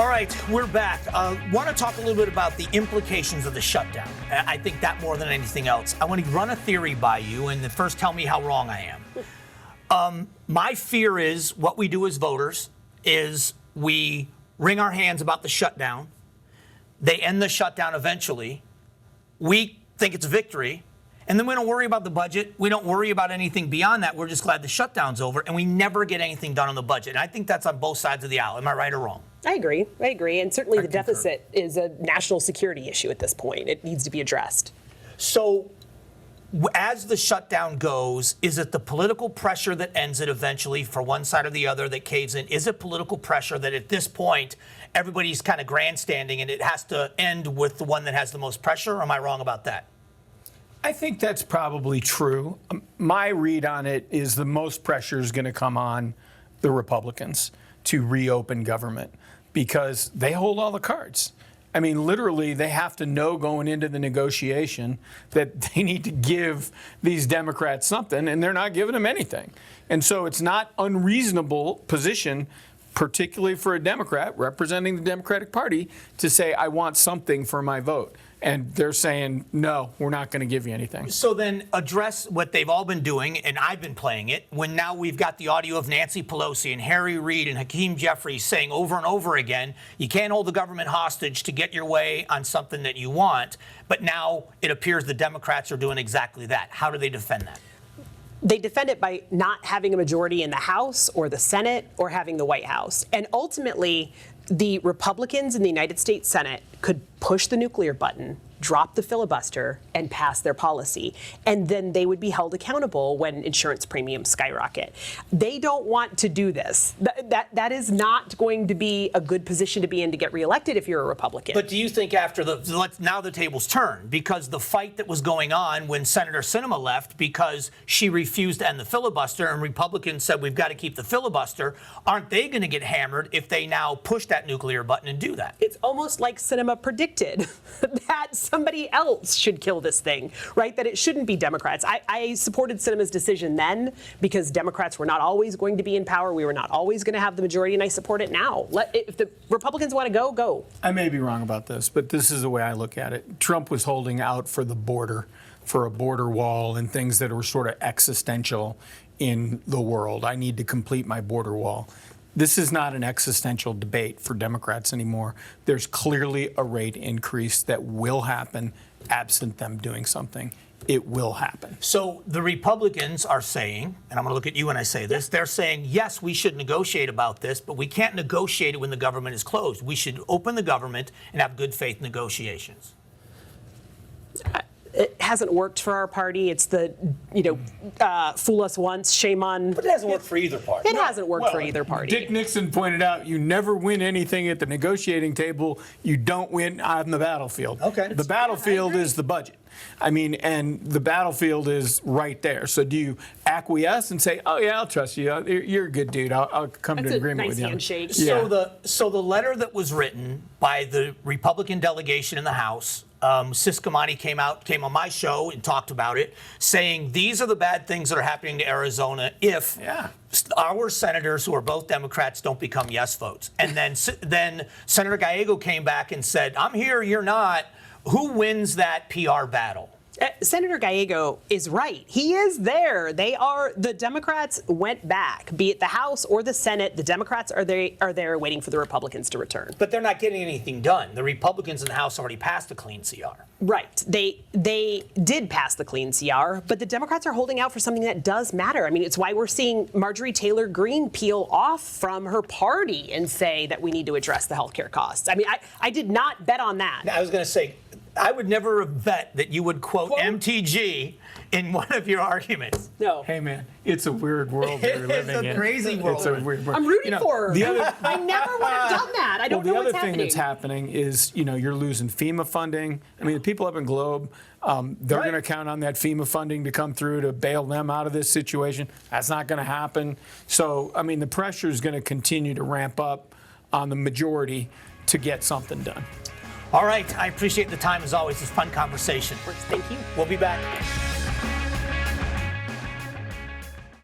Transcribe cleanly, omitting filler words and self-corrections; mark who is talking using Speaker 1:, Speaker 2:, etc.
Speaker 1: All right, we're back. Want to talk a little bit about the implications of the shutdown. I think that more than anything else. I want to run a theory by you, and then first tell me how wrong I am. My fear is what we do as voters is we wring our hands about the shutdown. They end the shutdown eventually. We think it's a victory. And then we don't worry about the budget. We don't worry about anything beyond that. We're just glad the shutdown's over, and we never get anything done on the budget. And I think that's on both sides of the aisle. Am I right or wrong?
Speaker 2: I agree. And certainly the deficit is a national security issue at this point. It needs to be addressed.
Speaker 1: So as the shutdown goes, is it the political pressure that ends it eventually for one side or the other that caves in? Is it political pressure that at this point everybody's kind of grandstanding and it has to end with the one that has the most pressure? Or am I wrong about that?
Speaker 3: I think that's probably true. My read on it is the most pressure is going to come on the Republicans to reopen government because they hold all the cards. I mean, literally, they have to know going into the negotiation that they need to give these Democrats something, and they're not giving them anything. And so it's not unreasonable position, particularly for a Democrat representing the Democratic Party, to say, I want something for my vote. And they're saying, no, we're not going to give you anything.
Speaker 1: So then address what they've all been doing, and I've been playing it, when now we've got the audio of Nancy Pelosi and Harry Reid and Hakeem Jeffries saying over and over again, you can't hold the government hostage to get your way on something that you want. But now it appears the Democrats are doing exactly that. How do they defend that?
Speaker 2: They defend it by not having a majority in the House or the Senate or having the White House. And ultimately, the Republicans in the United States Senate could push the nuclear button, drop the filibuster, and pass their policy. And then they would be held accountable when insurance premiums skyrocket. They don't want to do this. That is not going to be a good position to be in to get reelected if you're a Republican.
Speaker 1: But do you think after now the tables turn, because the fight that was going on when Senator Sinema left because she refused to end the filibuster and Republicans said we've got to keep the filibuster, aren't they going to get hammered if they now push that nuclear button and do that?
Speaker 2: It's almost like Sinema predicted that somebody else should kill this thing, right? That it shouldn't be Democrats. I supported Sinema's decision then because Democrats were not always going to be in power. We were not always going to have the majority, and I support it now. If the Republicans want to go, go.
Speaker 3: I may be wrong about this, but this is the way I look at it. Trump was holding out for the border, for a border wall and things that were sort of existential in the world. I need to complete my border wall. This is not an existential debate for Democrats anymore. There's clearly a rate increase that will happen absent them doing something. It will happen.
Speaker 1: So the Republicans are saying, and I'm going to look at you when I say this, they're saying, yes, we should negotiate about this, but we can't negotiate it when the government is closed. We should open the government and have good faith negotiations.
Speaker 2: It hasn't worked for our party. It's the, fool us once, shame on.
Speaker 1: But it hasn't worked for either party.
Speaker 2: It hasn't worked for either party.
Speaker 3: Dick Nixon pointed out you never win anything at the negotiating table. You don't win on the battlefield.
Speaker 1: Okay.
Speaker 3: The battlefield is the budget. I mean, and the battlefield is right there. So do you acquiesce and say, oh, yeah, I'll trust you. You're a good dude. I'll come to an agreement with you.
Speaker 2: That's a nice handshake.
Speaker 3: Yeah.
Speaker 1: So the letter that was written by the Republican delegation in the House, Siscomani came on my show and talked about it, saying these are the bad things that are happening to Arizona if our senators, who are both Democrats, don't become yes votes. And then Senator Gallego came back and said, I'm here, you're not. Who wins that PR battle?
Speaker 2: Senator Gallego is right. He is there. The Democrats went back, be it the House or the Senate. The Democrats are there waiting for the Republicans to return.
Speaker 1: But they're not getting anything done. The Republicans in the House already passed a clean CR.
Speaker 2: Right. They did pass the clean CR, but the Democrats are holding out for something that does matter. I mean, it's why we're seeing Marjorie Taylor Greene peel off from her party and say that we need to address the health care costs. I mean, I did not bet on that.
Speaker 1: I was going to say, I would never have bet that you would quote MTG in one of your arguments.
Speaker 2: No.
Speaker 3: Hey, man, it's a weird world we're living in.
Speaker 1: It's a crazy world.
Speaker 3: It's a weird world.
Speaker 2: I'm rooting for her.
Speaker 3: Other,
Speaker 2: I never would have done that. I don't know what's happening.
Speaker 3: The other thing that's happening is, you're losing FEMA funding. I mean, the people up in Globe, they're going to count on that FEMA funding to come through to bail them out of this situation. That's not going to happen. So, I mean, the pressure is going to continue to ramp up on the majority to get something done.
Speaker 1: All right. I appreciate the time, as always. It's a fun conversation.
Speaker 2: Thank you.
Speaker 1: We'll be back.